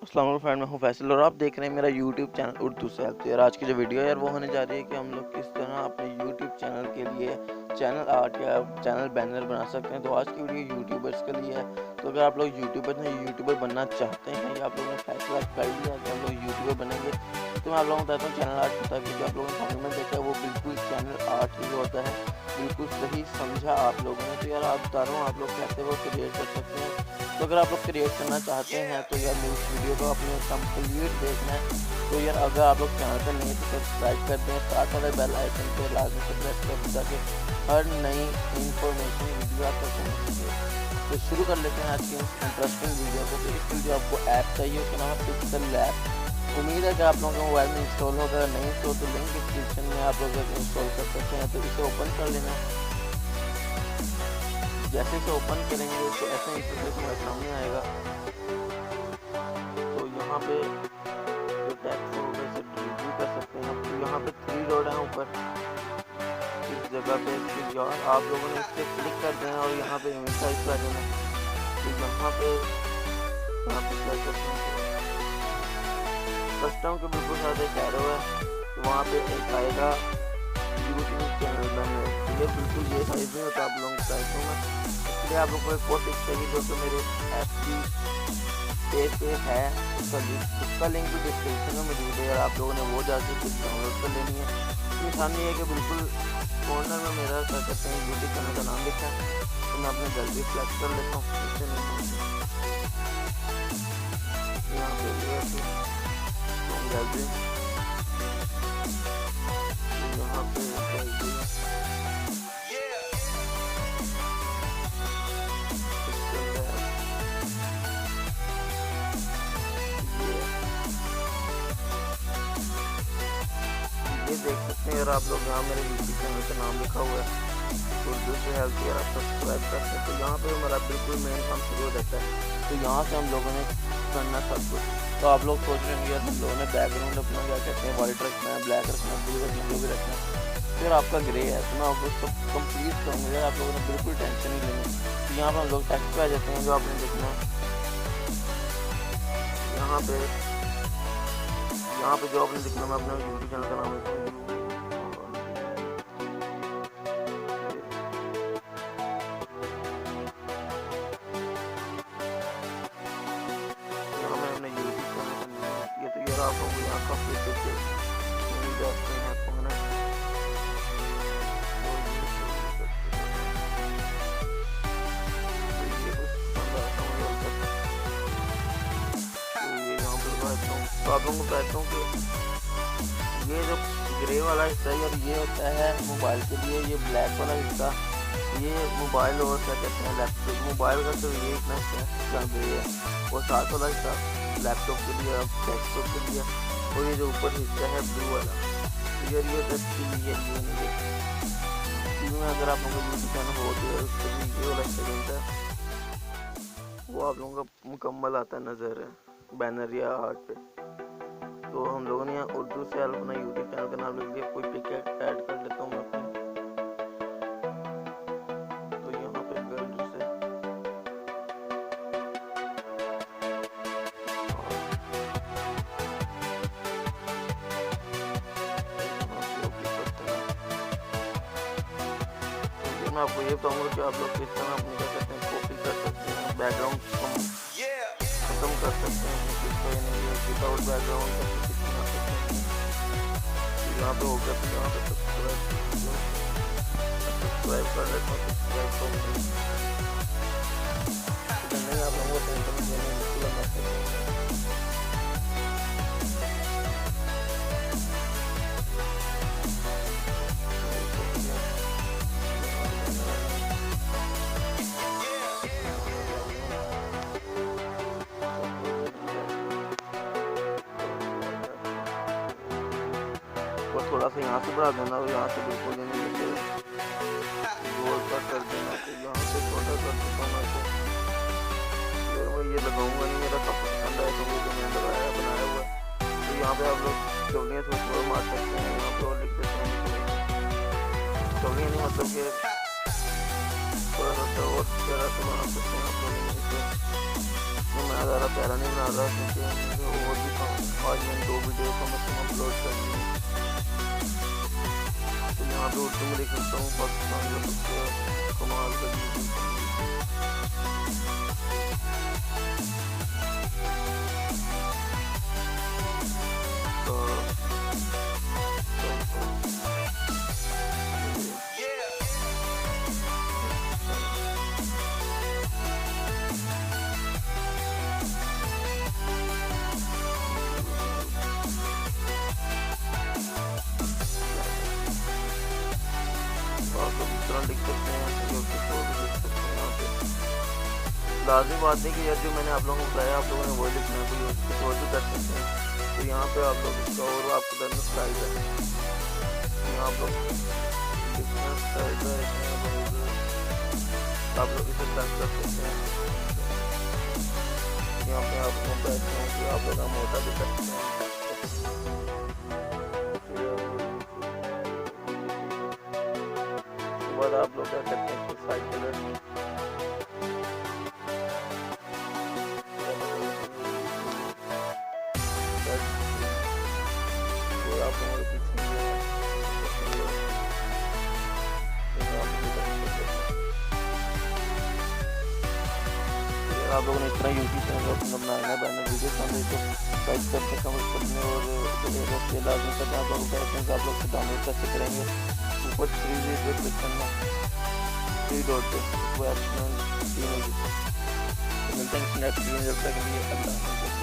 अस्सलाम वालेकुम फ्रेंड, मैं हूं फैसल और आप देख रहे हैं मेरा यूट्यूब चैनल उर्दू से। तो यार आज की जो वीडियो है यार वो होने जा रही है कि हम लोग किस तरह अपने यूट्यूब चैनल के लिए चैनल आर्ट या चैनल बैनर बना सकते हैं। तो आज की वीडियो यूट्यूबर्स के लिए है। तो अगर आप लोग यूट्यूबर बनना चाहते हैं या आप लोगों ने फैसला कर लिया कि हम लोग यूट्यूबर बनेंगे, तो मैं आप लोगों को बताता हूँ चैनल आर्ट होता है कि जो आप लोगों ने थंबनेल में देखा है वो बिल्कुल चैनल आर्ट ही होता है। बिल्कुल सही समझा आप लोगों ने। तो यार आप बता रहा हूँ आप लोग कैसे वो क्रिएट कर सकते हैं। तो अगर आप लोग क्रिएट करना चाहते हैं तो यार मेरी इस वीडियो को अपने कंप्लीट देखना है। तो यार अगर आप लोग चैनल पर नहीं तो सब्सक्राइब कर दें, साथ वाले बेल आइकन पर लाजमी से प्रेस कर दें ताकि हर नई इंफॉर्मेशन वीडियो आप तक पहुँच सके। तो शुरू कर लेते हैं आज की इंटरेस्टिंग वीडियो को। तो इसके लिए आपको ऐप चाहिए, उसका नाम है पिक्सल लैब। उम्मीद है कि आप लोगों के मोबाइल में इंस्टॉल होगा, अगर नहीं इंस्टॉल तो लिंक डिस्क्रिप्शन में आप लोग इंस्टॉल कर सकते हैं। तो इसे ओपन कर लेना। जैसे इसे ओपन करेंगे तो ऐसा इंटरफेस हमारे सामने आएगा। तो यहाँ पे जो टेक्स्ट होगा इसे डिलीट भी कर सकते हैं। तो यहाँ पे 3 डॉट है ऊपर इस जगह पे, यार आप लोगों ने इस पर क्लिक कर देना और यहाँ पे इमेज साइज कर देना। तो यहाँ पे क्या करते हैं कस्टम के बिल्कुल साथ एक एरो है, तो वहाँ पे एक आएगा यूट्यूब चैनल बैनर। ये बिल्कुल ये साइज नहीं होता आप लोगों को कहता हूँ मैं। इसलिए आप लोग को एक और टिप चाहिए जो कि मेरे एफबी पेज पे है, उसका लिंक भी डिस्क्रिप्शन में मौजूद है। यार आप लोगों ने वो जाके कुछ डाउनलोड कर लेनी है। इसकी निशानी है कि बिल्कुल कॉर्नर में मेरा क्या कहते हैं यूट्यूब चैनल का नाम लिखा है। तो मैं अपने जल्दी सेलेक्ट कर लेता हूँ। इससे नहीं यहाँ पे गैलरी यहाँ पे ये देख सकते हैं यार आप लोग, यहाँ मेरे यूट्यूब चैनल का नाम लिखा हुआ है उर्दू से हेल्थ केयर, आप सब्सक्राइब करते हैं। तो यहाँ पे हमारा बिल्कुल मेन काम शुरू हो जाता है। तो यहाँ से हम लोगों ने करना सब कुछ। तो आप लोग सोच रहे हैं यार हम लोगों ने बैकग्राउंड अपना क्या कहते हैं वाइट रखना है, ब्लैक रखना है, ब्लू रखना है, जो भी रखना है। फिर आपका ग्रे है तो मैं आपको सब कंप्लीट करूँगा। यार आप लोगों ने बिल्कुल टेंशन नहीं लेनी। तो यहाँ पर हम लोग टेक्स्ट पे आ जाते हैं जो आपने देखना है। यहाँ पे जो आपने देखना मैं अपने यूट्यूब चैनल का नाम लिखूँगा। तो आप लोग यहाँ काफी अच्छे से मिल जाते हैं कौन है। तो आप लोगों को कहता हूँ कि ये जो ग्रे वाला हिस्सा है यार ये होता है मोबाइल के लिए, ये ब्लैक वाला हिस्सा ये मोबाइल और क्या कहते हैं लैपटॉप। मोबाइल का तो ये इतना हिस्सा ग्रे है और साथ वाला हिस्सा लैपटॉप के लिए, डेस्कटॉप के लिए। और ये जो ऊपर हिस्सा है ब्लू वाला यार ये टीवी में अगर आप लोगों को यूट्यूब चैनल हो तो यार उसके लिए ये वाला हिस्सा मिलता है, वो आप लोगों का मुकम्मल आता है नज़र है बैनर या आर्ट पे। तो हम लोगों ने यहाँ उर्दू से अपना यूट्यूब चैनल का नाम लिख दिया। कोई पिक ऐड कर लेता हूँ मैं अपने। तो यहाँ पे गैलरी से मैं आपको ये कहूँगा कि आप लोग किस तरह अपने क्या कहते हैं कॉपी कर सकते हैं, बैकग्राउंड खत्म कर सकते हैं विदाउट बैकग्राउंड का बना सकते हैं। यहाँ पे हो गया तो यहाँ पे सब्सक्राइब कर लेता हूँ। सब्सक्राइब तो नहीं आप लोगों को टेंशन देने और थोड़ा सा यहाँ से बढ़ा देना और यहाँ से बिल्कुल गोल कर देना। तो यहाँ से छोटा कर देता हूँ मैं। तो मैं ये लगाऊंगा नहीं, मेरा काफ़ी पसंद है तो मुझे मैंने बनाया हुआ है। तो यहाँ पे आप लोग चौड़ियाँ थोड़ी मार सकते हैं। यहाँ पे और लिख देते हैं चौड़ियाँ नहीं मतलब कि थोड़ा सा और प्यारा से बना सकते हैं आप लोग। नहीं, मैं ज़्यादा प्यारा नहीं बना रहा क्योंकि मुझे और भी काम, आज मैंने 2 वीडियो कम से कम अपलोड करनी है। तो यहाँ पे उर्दू में लिख सकता हूँ पाकिस्तान का सबसे कमाल का यूट्यूब लिख सकते हैं, जो कि कोड लिख सकते हैं यहाँ पे। लाज़मी बात नहीं कि यार जो मैंने आप लोगों को बताया आप लोगों ने वो लिखना है, कोई कुछ और भी कर सकते हैं। तो यहाँ पे आप लोग इसका और आपको करना स्टाइल है, यहाँ आप लोग लिखना स्टाइल है, आप लोग इसे टच कर सकते हैं। यहाँ पे आप लोग बैठते हैं कि आप लोग मोटा भी कर सकते हैं। बाद आप लोग क्या करते हैं कि साइकिल आप लोगों ने इस तरह यूट्यूब चैनल अपना बनाना है, बैनर वीडियो सामने तो लाइक करके कमेंट करने और लाजमी करके आप लोग कहते हैं कि आप लोग डाउनलोड कैसे करेंगे। ऊपर 3 पे क्लिक करना, 3 डॉट पे, वो ऑप्शन 3 हो जाता है। मिलते हैं नेक्स्ट वीडियो में, जब तक के लिए अल्लाह हाफ़िज़।